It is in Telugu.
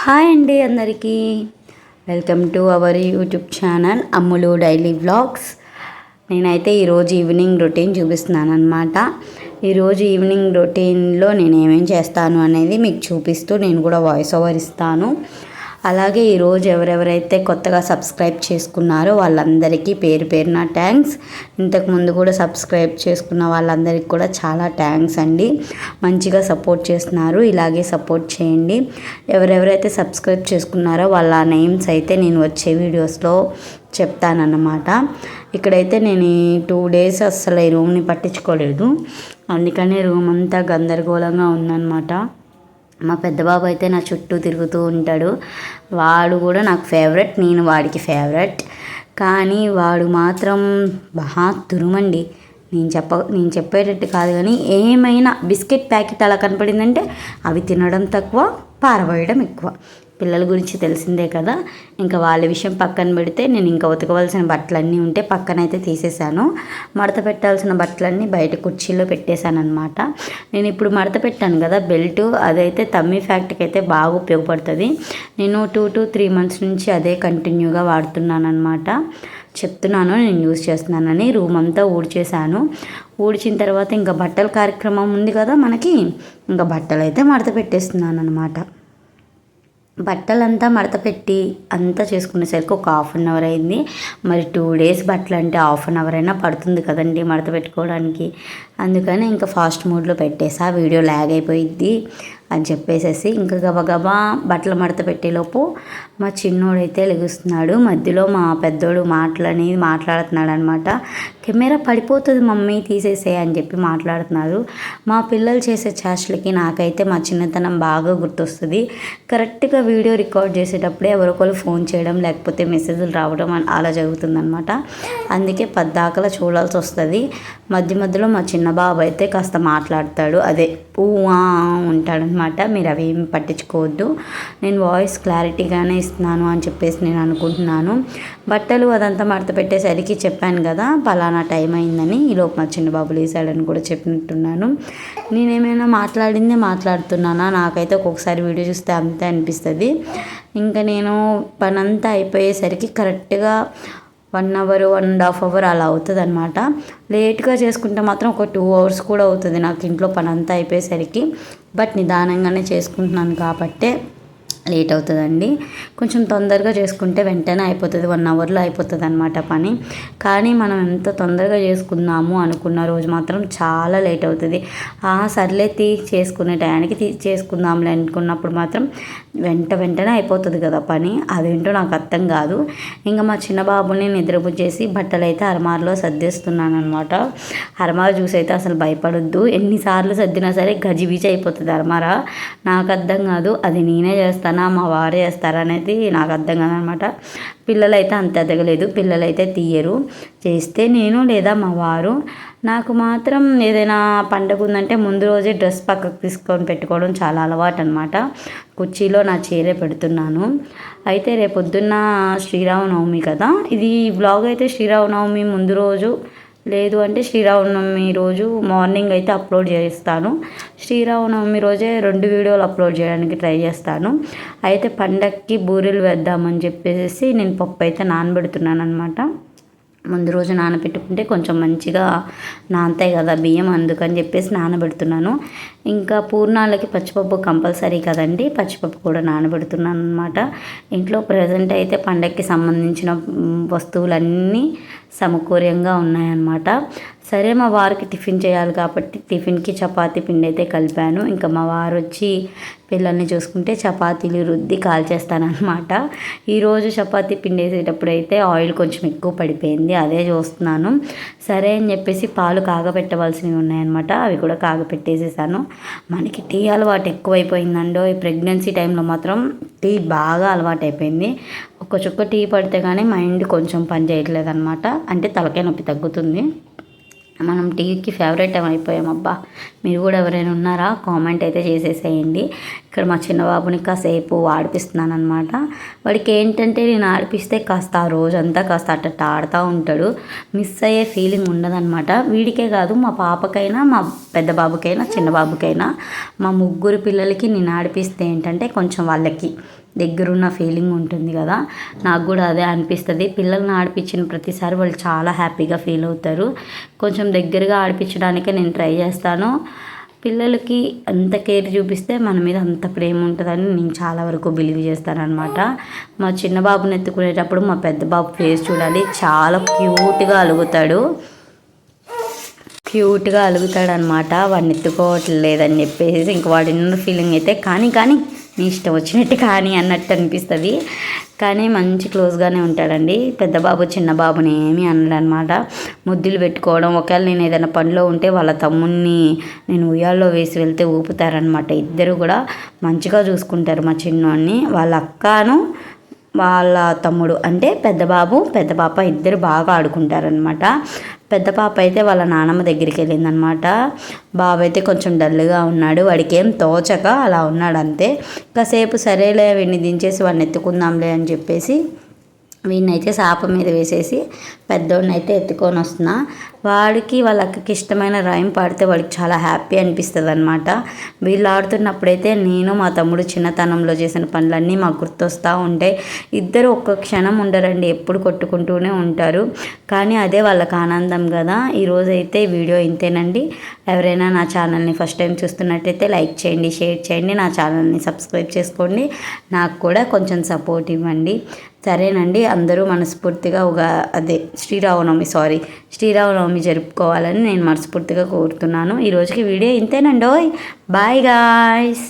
హాయ్ అండి అందరికీ welcome to our YouTube channel Ammulu daily vlogs. నేనైతే ఈరోజు ఈవినింగ్ రొటీన్ చూపిస్తున్నాను అనమాట. ఈరోజు ఈవినింగ్ రొటీన్లో నేను ఏమేం చేస్తాను అనేది మీకు చూపిస్తూ నేను కూడా వాయిస్ ఓవర్ ఇస్తాను. అలాగే ఈరోజు ఎవరెవరైతే కొత్తగా సబ్స్క్రైబ్ చేసుకున్నారో వాళ్ళందరికీ పేరు పేరున థ్యాంక్స్. ఇంతకుముందు కూడా సబ్స్క్రైబ్ చేసుకున్న వాళ్ళందరికీ కూడా చాలా థ్యాంక్స్ అండి. మంచిగా సపోర్ట్ చేస్తున్నారు, ఇలాగే సపోర్ట్ చేయండి. ఎవరెవరైతే సబ్స్క్రైబ్ చేసుకున్నారో వాళ్ళ నేమ్స్ అయితే నేను వచ్చే వీడియోస్లో చెప్తానన్నమాట. ఇక్కడైతే నేను ఈ 2 days అస్సలు ఈ రూమ్ని పట్టించుకోలేదు, అందుకనే రూమ్ అంతా గందరగోళంగా ఉందన్నమాట. మా పెద్ద బాబు అయితే నా చుట్టూ తిరుగుతూ ఉంటాడు. వాడు కూడా నాకు ఫేవరెట్, నేను వాడికి ఫేవరెట్. కానీ వాడు మాత్రం బాగా తురుమండి. నేను చెప్పేటట్టు కాదు, కానీ ఏమైనా బిస్కెట్ ప్యాకెట్ అలా కనపడిందంటే అవి తినడం తక్కువ, పారబోయడం ఎక్కువ. పిల్లల గురించి తెలిసిందే కదా. ఇంకా వాళ్ళ విషయం పక్కన పెడితే నేను ఇంకా ఉతకవలసిన బట్టలన్నీ ఉంటే పక్కనైతే తీసేసాను. మడత పెట్టాల్సిన బట్టలన్నీ బయట కుర్చీలో పెట్టేశాను అనమాట. నేను ఇప్పుడు మడత పెట్టాను కదా బెల్ట్, అదైతే తమ్మీ ఫ్యాక్ట్కి అయితే బాగా ఉపయోగపడుతుంది. నేను 2 to 3 months నుంచి అదే కంటిన్యూగా వాడుతున్నాను అనమాట. చెప్తున్నాను నేను యూజ్ చేస్తున్నానని. రూమ్ అంతా ఊడ్చేసాను. ఊడ్చిన తర్వాత ఇంకా బట్టల కార్యక్రమం ఉంది కదా మనకి, ఇంకా బట్టలు అయితే మడత పెట్టేస్తున్నాను అనమాట. బట్టలంతా మడత పెట్టి అంతా చేసుకునేసరికి ఒక 1/2 అయింది. మరి 2 days బట్టలు అంటే 1/2 అయినా పడుతుంది కదండి మడత పెట్టుకోవడానికి. అందుకని ఇంకా ఫాస్ట్ మోడ్లో పెట్టేసా, వీడియో ల్యాగ్ అయిపోయిద్ది అని చెప్పేసేసి. ఇంకా గబగబా బట్టలు మడత పెట్టేలోపు మా చిన్నోడైతే లెగుస్తున్నాడు. మధ్యలో మా పెద్దోడు మాట్లాడుతున్నాడు అనమాట. కెమెరా పడిపోతుంది మమ్మీ తీసేసే అని చెప్పి మాట్లాడుతున్నారు. మా పిల్లలు చేసే చేష్టలకి నాకైతే మా చిన్నతనం బాగా గుర్తొస్తుంది. కరెక్ట్గా వీడియో రికార్డ్ చేసేటప్పుడే ఎవరొకరు ఫోన్ చేయడం లేకపోతే మెసేజ్లు రావడం అలా జరుగుతుందనమాట. అందుకే పద్దాకలా చూడాల్సి వస్తుంది. మధ్యలో మా చిన్న బాబు అయితే కాస్త మాట్లాడతాడు, అదే ఉంటాడనమాట. మీరు అవి ఏమి పట్టించుకోవద్దు, నేను వాయిస్ క్లారిటీగానే ఇస్తున్నాను అని చెప్పేసి నేను అనుకుంటున్నాను. బట్టలు అదంతా మడత పెట్టేసరికి చెప్పాను కదా పలానా టైం అయిందని. ఈలోపు మా చిన్న బాబు లేసాడని కూడా చెప్పినట్టున్నాను. నేనేమైనా మాట్లాడుతున్నానా? నాకైతే ఒక్కొక్కసారి వీడియో చూస్తే అంతే అనిపిస్తుంది. ఇంకా నేను పనంతా అయిపోయేసరికి కరెక్ట్గా 1 hour 1.5 hour అలా అవుతుంది అనమాట. లేట్గా చేసుకుంటే మాత్రం ఒక 2 hours కూడా అవుతుంది నాకు ఇంట్లో పని అంతా అయిపోయేసరికి. బట్ నిదానంగానే చేసుకుంటున్నాను కాబట్టే లేట్ అవుతుందండి. కొంచెం తొందరగా చేసుకుంటే వెంటనే అయిపోతుంది, 1 hourలో అయిపోతుంది అనమాట పని. కానీ మనం ఎంత తొందరగా చేసుకుందాము అనుకున్న రోజు మాత్రం చాలా లేట్ అవుతుంది. సర్లే చేసుకునే టయానికి చేసుకుందాంలే అనుకున్నప్పుడు మాత్రం వెంటనే అయిపోతుంది కదా పని. అదేంటో నాకు అర్థం కాదు. ఇంకా మా చిన్న బాబుని నిద్రపుచ్చేసి బట్టలు అయితే అరమార్లో సర్దేస్తున్నాను అనమాట. అరమార చూసి అయితే అసలు భయపడొద్దు, ఎన్నిసార్లు సర్దినా సరే గజిబిజి అయిపోతుంది అరమార. నాకు అర్థం కాదు, అది నేనే చేస్తానా మా వారే చేస్తారా అనేది నాకు అర్థం కాదనమాట. పిల్లలైతే అంత ఎదగలేదు, పిల్లలైతే తీయరు, చేస్తే నేను లేదా మా వారు. నాకు మాత్రం ఏదైనా పండగ ఉందంటే ముందు రోజే డ్రెస్ పక్కకు తీసుకొని పెట్టుకోవడం చాలా అలవాటు అనమాట. కుర్చీలో నా చీరే పెడుతున్నాను. అయితే రేపొద్దున్న శ్రీరామనవమి కదా, ఇది వ్లాగ్ అయితే శ్రీరామనవమి ముందు రోజు లేదు అంటే శ్రీరామనవమి రోజు మార్నింగ్ అయితే అప్లోడ్ చేస్తాను. శ్రీరామనవమి రోజే 2 వీడియోలు అప్లోడ్ చేయడానికి ట్రై చేస్తాను. అయితే పండగకి బూరెలు వేద్దామని చెప్పేసి నేను పప్పు అయితే నానబెడుతున్నాను అనమాట. ముందు రోజు నానబెట్టుకుంటే కొంచెం మంచిగా నానతాయి కదా బియ్యం, అందుకని చెప్పేసి నానబెడుతున్నాను. ఇంకా పూర్ణాలకి పచ్చిపప్పు కంపల్సరీ కదండి, పచ్చిపప్పు కూడా నానబెడుతున్నాను అనమాట. ఇంట్లో ప్రజెంట్ అయితే పండగకి సంబంధించిన వస్తువులన్నీ సమకూర్యంగా ఉన్నాయన్నమాట. సరే మా వారికి టిఫిన్ చేయాలి కాబట్టి టిఫిన్కి చపాతీ పిండి అయితే కలిపాను. ఇంకా మా వారు వచ్చి పిల్లల్ని చూసుకుంటే చపాతీలు రుద్ది కాల్చేస్తానమాట. ఈరోజు చపాతీ పిండి వేసేటప్పుడు అయితే ఆయిల్ కొంచెం ఎక్కువ పడిపోయింది, అదే చూస్తున్నాను. సరే అని చెప్పేసి పాలు కాగపెట్టవలసినవి ఉన్నాయన్నమాట, అవి కూడా కాగపెట్టేసేసాను. మనకి టీ అలవాటు ఎక్కువైపోయిందండో, ఈ ప్రెగ్నెన్సీ టైంలో మాత్రం టీ బాగా అలవాటు అయిపోయింది. ఒక చుక్క టీ పడితే కానీ మైండ్ కొంచెం పని చేయట్లేదు అనమాట, అంటే తలకాయ నొప్పి తగ్గుతుంది. మనం టీకి ఫేవరెట్ అయిపోయామబ్బా. మీరు కూడా ఎవరైనా ఉన్నారా? కామెంట్ అయితే చేసేసేయండి. ఇక్కడ మా చిన్న బాబుని కాసేపు ఆడిపిస్తున్నాను అనమాట. వాడికి ఏంటంటే నేను ఆడిపిస్తే కాస్త ఆ రోజంతా కాస్త అట్ట ఆడుతూ ఉంటాడు, మిస్ అయ్యే ఫీలింగ్ ఉండదన్నమాట. వీడికే కాదు, మా పాపకైనా, మా పెద్ద బాబుకైనా, చిన్న బాబుకైనా, మా 3 పిల్లలకి నేను ఆడిపిస్తే ఏంటంటే కొంచెం వాళ్ళకి దగ్గరున్న ఫీలింగ్ ఉంటుంది కదా, నాకు కూడా అదే అనిపిస్తుంది. పిల్లల్ని ఆడిపించిన ప్రతిసారి వాళ్ళు చాలా హ్యాపీగా ఫీల్ అవుతారు. కొంచెం దగ్గరగా ఆడిపించడానికే నేను ట్రై చేస్తాను. పిల్లలకి అంత కేర్ చూపిస్తే మన మీద అంత ప్రేమ ఉంటుందని నేను చాలా వరకు బిలీవ్ చేస్తానన్నమాట. మా చిన్న బాబుని ఎత్తుకునేటప్పుడు మా పెద్ద బాబు ఫేస్ చూడాలి, చాలా క్యూట్గా అలుగుతాడనమాట. వాడిని ఎత్తుకోవట్లేదని చెప్పేసి ఇంక వాడి ఇన్నర్ ఫీలింగ్ అయితే కానీ నీ ఇష్టం వచ్చినట్టు కానీ అన్నట్టు అనిపిస్తుంది. కానీ మంచి క్లోజ్గానే ఉంటాడండి. పెద్ద బాబు చిన్న బాబుని ఏమీ అనడనమాట. ముద్దులు పెట్టుకోవడం, ఒకవేళ నేను ఏదైనా పనిలో ఉంటే వాళ్ళ తమ్ముడిని నేను ఉయ్యాల్లో వేసి వెళ్తే ఊపుతారనమాట. ఇద్దరు కూడా మంచిగా చూసుకుంటారు మా చిన్నోడిని. వాళ్ళ అక్కను వాళ్ళ తమ్ముడు అంటే పెద్ద బాబు పెద్ద పాప ఇద్దరు బాగా ఆడుకుంటారనమాట. పెద్ద పాప అయితే వాళ్ళ నాన్నమ్మ దగ్గరికి వెళ్ళిందనమాట. బాబు అయితే కొంచెం డల్గా ఉన్నాడు, వాడికి ఏం తోచక అలా ఉన్నాడు అంతే. కాసేపు సరేలే వీడిని దించేసి వాడిని ఎత్తుకుందాంలే అని చెప్పేసి వీడినైతే సాప మీద వేసేసి పెద్దోడిని అయితే ఎత్తుకొని వస్తున్నా. వాడికి వాళ్ళ అక్కకి ఇష్టమైన రైమ్ పాడితే వాడికి చాలా హ్యాపీ అనిపిస్తుంది అనమాట. వీళ్ళు ఆడుతున్నప్పుడైతే నేను మా తమ్ముడు చిన్నతనంలో చేసిన పనులన్నీ మాకు గుర్తొస్తూ ఉంటాయి. ఇద్దరు ఒక్క క్షణం ఉండరండి, ఎప్పుడు కొట్టుకుంటూనే ఉంటారు. కానీ అదే వాళ్ళకి ఆనందం కదా. ఈరోజైతే వీడియో ఇంతేనండి. ఎవరైనా నా ఛానల్ని ఫస్ట్ టైం చూస్తున్నట్టయితే లైక్ చేయండి, షేర్ చేయండి, నా ఛానల్ని సబ్స్క్రైబ్ చేసుకోండి, నాకు కూడా కొంచెం సపోర్ట్ ఇవ్వండి. సరేనండి, అందరూ మనస్ఫూర్తిగా శ్రీరామనవమి జరుపుకోవాలని నేను మనస్ఫూర్తిగా కోరుతున్నాను. ఈరోజుకి వీడియో ఇంతేనండి. Bye guys.